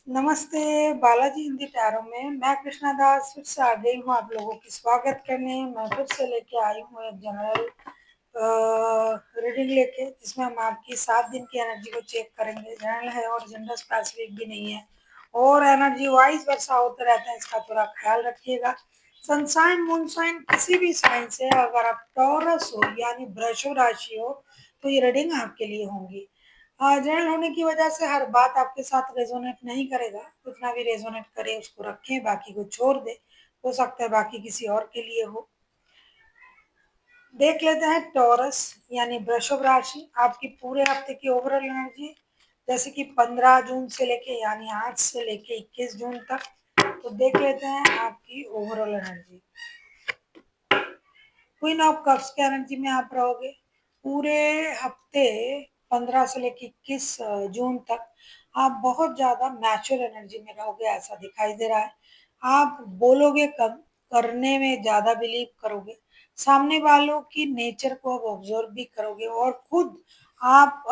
नमस्ते, बालाजी हिंदी टैरो में मैं कृष्णा दास फिर से आ गई हूँ आप लोगों की स्वागत करने। मैं फिर से लेके आई हूँ एक जनरल रीडिंग लेके, जिसमें हम आपकी 7 दिन की एनर्जी को चेक करेंगे। जनरल है और जनरल स्पेसिफिक भी नहीं है, और एनर्जी वाइज वर्षा होता रहता है, इसका थोड़ा ख्याल रखिएगा। सनसाइन मूनसाइन किसी भी साइन से अगर आप टॉरस हो यानी वृषभ राशि हो तो ये रीडिंग आपके लिए होंगी। जनरल होने की वजह से हर बात आपके साथ रेजोनेट नहीं करेगा, जितना भी रेजोनेट करे उसको रखें, बाकी को छोड़ दे। हो सकता है बाकी किसी और के लिए हो। देख लेते हैं टॉरस यानी वृषभ राशि आपकी पूरे हफ्ते की ओवरऑल एनर्जी, जैसे कि 15 जून से लेके यानी आज से लेके 21 जून तक। तो देख लेते हैं आपकी overall energy. Queen of cups की एनर्जी में आप रहोगे पूरे हफ्ते 15 से लेकर 21 जून तक। आप बहुत ज्यादा मैच्योर एनर्जी में रहोगे, ऐसा दिखाई दे रहा है। आप बोलोगे कम, करने में ज्यादा बिलीव करोगे। सामने वालों की नेचर को आप ऑब्जर्व भी करोगे और खुद आप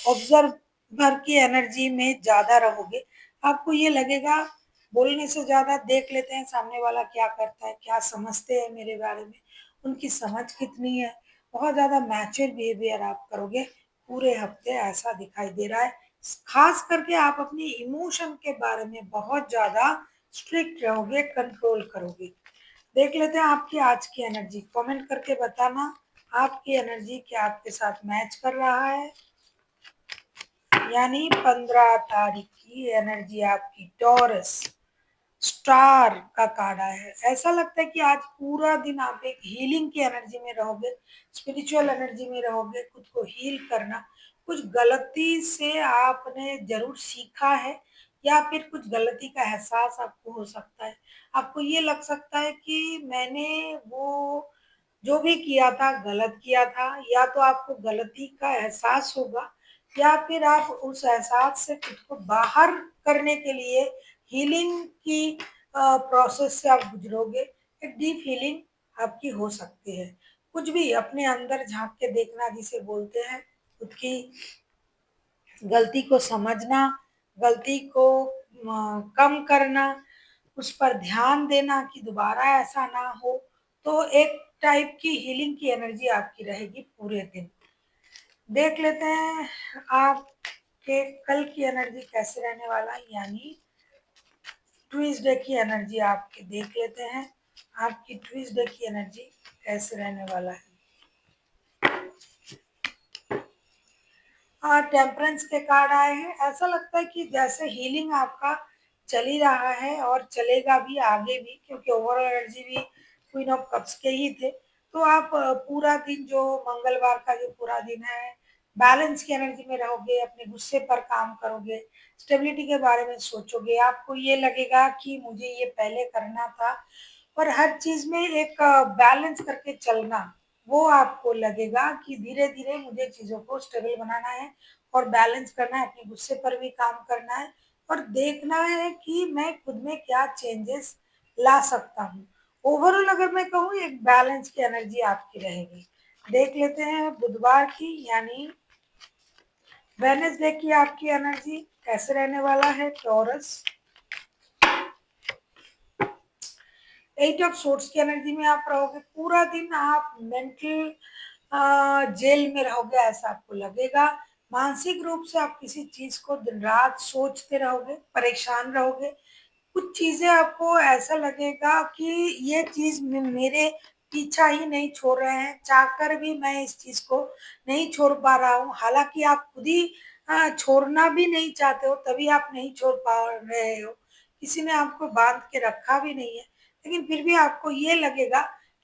ऑब्जर्वर की एनर्जी में ज्यादा रहोगे। आपको ये लगेगा बोलने से ज्यादा देख लेते हैं सामने वाला क्या करता है, क्या समझते हैं मेरे बारे में, उनकी समझ कितनी है। बहुत ज़्यादा मैच्योर बिहेवियर आप करोगे पूरे हफ्ते, ऐसा दिखाई दे रहा है। खास करके आप अपनी इमोशन के बारे में बहुत ज़्यादा स्ट्रिक्ट रहोगे, कंट्रोल करोगे। देख लेते हैं आपकी आज की एनर्जी, कमेंट करके बताना आपकी एनर्जी क्या आपके साथ मैच कर रहा है। यानी 15 तारीख की एनर्जी आपकी टॉरस स्टार का कार्ड आया है। ऐसा लगता है कि आज पूरा दिन आप एक हीलिंग की एनर्जी में रहोगे, स्पिरिचुअल एनर्जी में रहोगे, खुद को हील करना। कुछ गलती से आपने जरूर सीखा है, या फिर कुछ गलती का एहसास आपको हो सकता है। आपको ये लग सकता है कि मैंने वो जो भी किया था गलत किया था, या तो आपको गलती का एहसास होगा, या फिर आप उस एहसास से खुद को बाहर करने के लिए हीलिंग की प्रोसेस से आप गुजरोगे। एक डीप हीलिंग आपकी हो सकती है। कुछ भी अपने अंदर झांक के देखना जिसे बोलते हैं, खुद की गलती को समझना, गलती को कम करना, उस पर ध्यान देना कि दोबारा ऐसा ना हो। तो एक टाइप की हीलिंग की एनर्जी आपकी रहेगी पूरे दिन। देख लेते हैं आपके कल की एनर्जी कैसे रहने वाला है, यानी ट्यूसडे की एनर्जी आपकी देख लेते हैं। आपकी ट्यूसडे की एनर्जी कैसे रहने वाला है। हाँ, टेम्परेंस के कार्ड आए हैं। ऐसा लगता है कि जैसे हीलिंग आपका चल ही रहा है और चलेगा भी आगे भी, क्योंकि ओवरऑल एनर्जी भी क्वीन ऑफ कप्स के ही थे। तो आप पूरा दिन जो मंगलवार का जो पूरा दिन है, बैलेंस की एनर्जी में रहोगे, अपने गुस्से पर काम करोगे, स्टेबिलिटी के बारे में सोचोगे। आपको ये लगेगा कि मुझे ये पहले करना था, और हर चीज में एक बैलेंस करके चलना, वो आपको लगेगा कि धीरे धीरे मुझे चीजों को स्टेबल बनाना है और बैलेंस करना है, अपने गुस्से पर भी काम करना है, और देखना है कि मैं खुद में क्या चेंजेस ला सकता हूँ। ओवरऑल अगर मैं कहूँ एक बैलेंस की एनर्जी आपकी रहेगी। देख लेते हैं बुधवार की यानी वेडनेसडे की आपकी एनर्जी कैसे रहने वाला है। टॉरस 8 ऑफ सोर्ट्स की एनर्जी में आप रहोगे पूरा दिन। आप मेंटल जेल में रहोगे, ऐसा आपको लगेगा। मानसिक रूप से आप किसी चीज को दिन रात सोचते रहोगे, परेशान रहोगे। कुछ चीजें आपको ऐसा लगेगा कि ये चीज मेरे पीछा ही नहीं छोड़ रहे हैं, चाहकर भी मैं इस चीज को नहीं छोड़ पा रहा हूँ। हालांकि आप खुद ही छोड़ना भी नहीं चाहते हो, तभी आप नहीं छोड़ पा रहे हो। किसी ने आपको बांध के रखा भी नहीं है, लेकिन फिर भी आपको ये लगेगा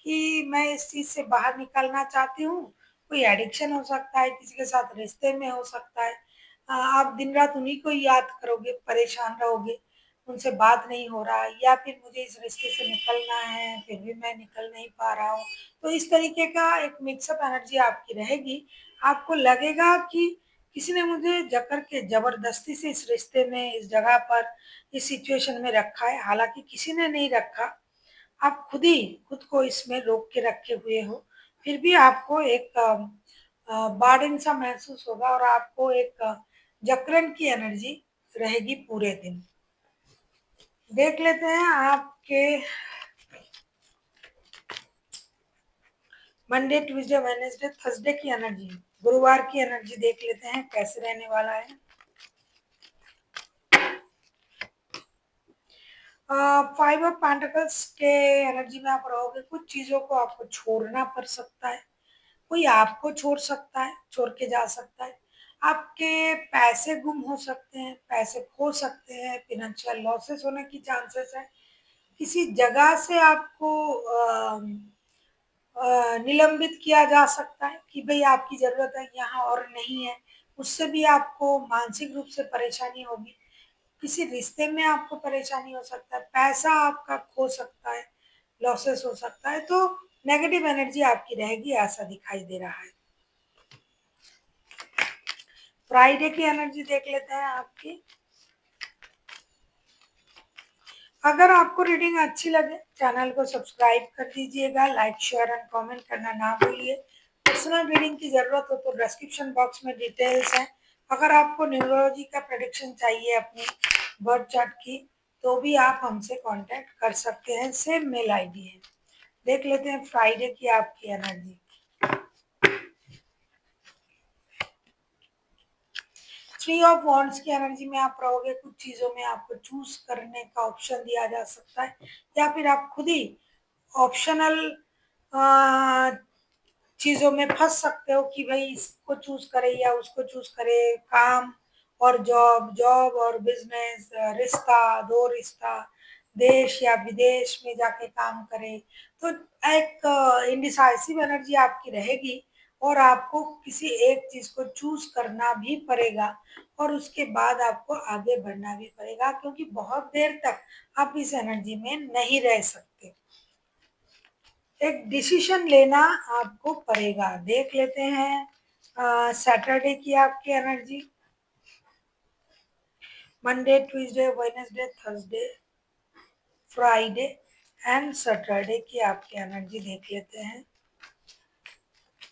कि मैं इस चीज से बाहर निकलना चाहती हूँ। कोई एडिक्शन हो सकता है, किसी के साथ रिश्ते में हो सकता है। आप दिन रात उन्हीं को याद करोगे, परेशान रहोगे, उनसे बात नहीं हो रहा, या फिर मुझे इस रिश्ते से निकलना है फिर भी मैं निकल नहीं पा रहा हूँ। तो इस तरीके का एक मिक्सअप एनर्जी आपकी रहेगी। आपको लगेगा कि किसी ने मुझे जकड़ के जबरदस्ती से इस रिश्ते में, इस जगह पर, इस सिचुएशन में रखा है। हालांकि किसी ने नहीं रखा, आप खुद ही खुद को इसमें रोक के रखे हुए हो। फिर भी आपको एक बर्डन सा महसूस होगा, और आपको एक जकड़न की एनर्जी रहेगी पूरे दिन। देख लेते हैं आपके मंडे, ट्यूसडे, वेडनेसडे, थर्सडे की एनर्जी, गुरुवार की एनर्जी देख लेते हैं कैसे रहने वाला है। फाइव ऑफ पेंटिकल्स के एनर्जी में आप रहोगे, कुछ चीजों को आपको छोड़ना पड़ सकता है, कोई आपको छोड़ सकता है, छोड़ के जा सकता है, आपके पैसे गुम हो सकते हैं, पैसे खो सकते हैं, फिनेंशियल लॉसेस होने की चांसेस है, किसी जगह से आपको निलंबित किया जा सकता है कि भाई आपकी जरूरत है यहाँ और नहीं है, उससे भी आपको मानसिक रूप से परेशानी होगी, किसी रिश्ते में आपको परेशानी हो सकता है, पैसा आपका खो सकता है, लॉसेस हो सकता है, तो नेगेटिव एनर्जी आपकी रहेगी ऐसा दिखाई दे रहा है। फ्राइडे की एनर्जी देख लेते हैं आपकी। अगर आपको रीडिंग अच्छी लगे चैनल को सब्सक्राइब कर दीजिएगा, लाइक शेयर एंड कमेंट करना ना भूलिए। पर्सनल रीडिंग की जरूरत हो तो डिस्क्रिप्शन बॉक्स में डिटेल्स हैं। अगर आपको न्यूमरोलॉजी का प्रेडिक्शन चाहिए अपनी बर्थ चार्ट की तो भी आप हमसे कांटेक्ट कर सकते हैं, सेम मेल आईडी है। देख लेते हैं फ्राइडे की आपकी एनर्जी। थ्री ऑफ वॉन्ड्स की एनर्जी में आप रहोगे, कुछ चीजों में आपको चूज करने का ऑप्शन दिया जा सकता है या फिर आप खुद ही ऑप्शनल चीजों में फंस सकते हो कि भाई इसको चूज करे या उसको चूज करे, काम और जॉब, जॉब और बिजनेस, रिश्ता, दो रिश्ता, देश या विदेश में जाके काम करे, तो एक इंडिसाइसिव एनर्जी आपकी रहेगी और आपको किसी एक चीज को चूज करना भी पड़ेगा और उसके बाद आपको आगे बढ़ना भी पड़ेगा, क्योंकि बहुत देर तक आप इस एनर्जी में नहीं रह सकते, एक डिसीजन लेना आपको पड़ेगा। देख लेते हैं सैटरडे की आपकी energy. Monday, Tuesday, Wednesday, Thursday, Friday and Saturday की आपकी एनर्जी देख लेते हैं।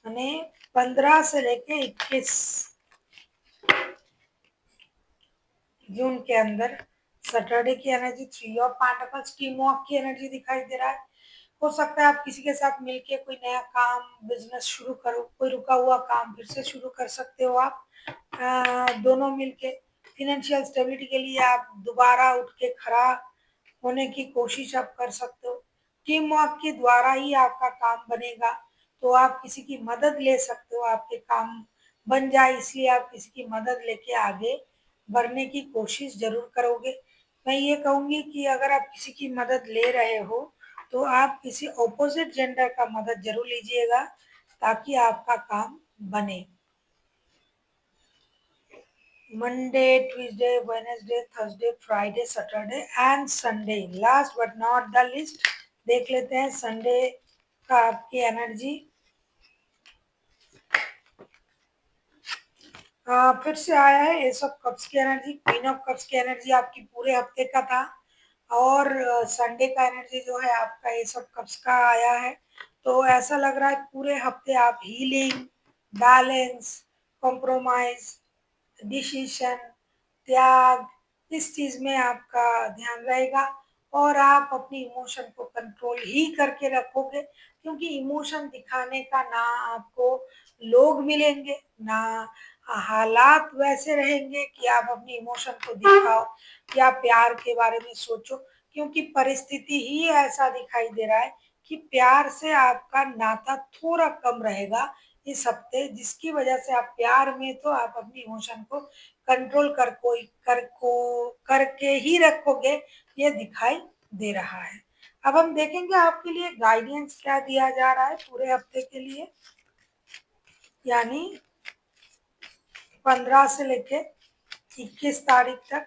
यानी 15 से लेके 21 जून के अंदर सैटरडे की energy, three of pentacles, team work की एनर्जी दिखाई दे रहा है। हो सकता है आप किसी के साथ मिलके कोई नया काम, बिजनेस शुरू करो, कोई रुका हुआ काम फिर से शुरू कर सकते हो आप दोनों मिलके। फिनेंशियल स्टेबिलिटी के लिए आप दोबारा उठ के खड़ा होने की कोशिश आप कर सकते हो। टीम वर्क के द्वारा ही आपका काम बनेगा, तो आप किसी की मदद ले सकते हो, आपके काम बन जाए इसलिए आप किसी की मदद लेके आगे बढ़ने की कोशिश जरूर करोगे। मैं ये कहूंगी कि अगर आप किसी की मदद ले रहे हो तो आप किसी ऑपोजिट जेंडर का मदद जरूर लीजिएगा ताकि आपका काम बने। Monday, Tuesday, Wednesday, Thursday, Friday, Saturday and Sunday, last but not the list देख लेते हैं संडे का आपकी एनर्जी। फिर से आया है एस ऑफ कप्स की एनर्जी, क्वीन ऑफ कप्स की एनर्जी आपकी पूरे हफ्ते का था और संडे का एनर्जी जो है आपका एस ऑफ कप्स का आया है। तो ऐसा लग रहा है पूरे हफ्ते आप हीलिंग, बैलेंस, कॉम्प्रोमाइज, डिसीशन, त्याग, इस चीज में आपका ध्यान रहेगा और आप अपनी इमोशन को कंट्रोल ही करके रखोगे, क्योंकि इमोशन दिखाने का ना आपको लोग मिलेंगे, ना हालात वैसे रहेंगे कि आप अपनी इमोशन को दिखाओ या प्यार के बारे में सोचो, क्योंकि परिस्थिति ही ऐसा दिखाई दे रहा है कि प्यार से आपका नाता थोड़ा कम रहेगा इस हफ्ते, जिसकी वजह से आप प्यार में तो आप अपनी इमोशन को कंट्रोल करके ही रखोगे, ये दिखाई दे रहा है। अब हम देखेंगे आपके लिए गाइडेंस क्या दिया जा रहा है पूरे हफ्ते के लिए, यानी 15 से लेके 21 तारीख तक।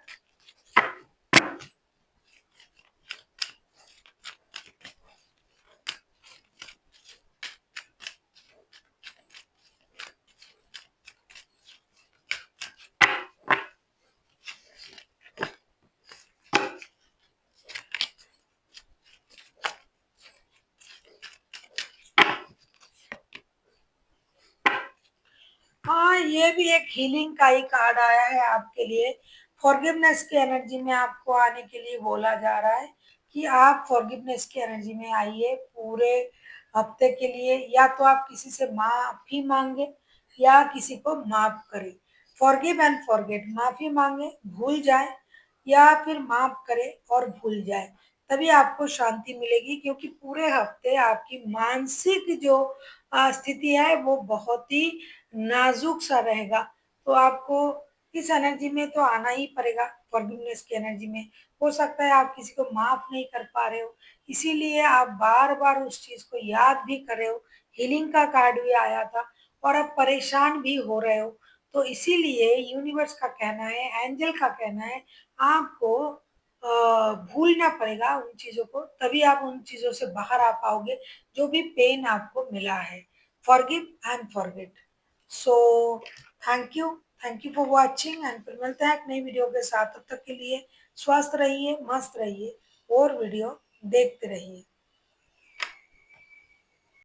हाँ, ये भी एक हीलिंग का ही कार्ड आया है आपके लिए। फॉरगिवनेस की एनर्जी में आपको आने के लिए बोला जा रहा है कि आप फॉरगिवनेस की एनर्जी में आइए पूरे हफ्ते के लिए। या तो आप किसी से माफी मांगे या किसी को माफ करें। फॉरगिव एंड फॉरगेट, माफी मांगे, भूल जाए, या फिर माफ करे और भूल जाए। तभी आपको शांति मिलेगी, क्योंकि पूरे हफ्ते आपकी मानसिक जो स्थिति है वो बहुत ही नाजुक सा रहेगा। तो आपको इस एनर्जी में तो आना ही पड़ेगा, फॉरगिवनेस की एनर्जी में। हो सकता है आप किसी को माफ नहीं कर पा रहे हो, इसीलिए आप बार बार उस चीज को याद भी कर रहे हो। हीलिंग का कार्ड भी आया था और आप परेशान भी हो रहे हो। तो इसीलिए यूनिवर्स का कहना है, एंजल का कहना है, आपको भूलना पड़ेगा उन चीजों को, तभी आप उन चीजों से बाहर आ पाओगे जो भी पेन आपको मिला है। Forgive and forget. So thank you, thank you for watching, and फिर मिलते हैं एक नई वीडियो के साथ। तब तक के लिए स्वस्थ रहिए, मस्त रहिए और वीडियो देखते रहिए।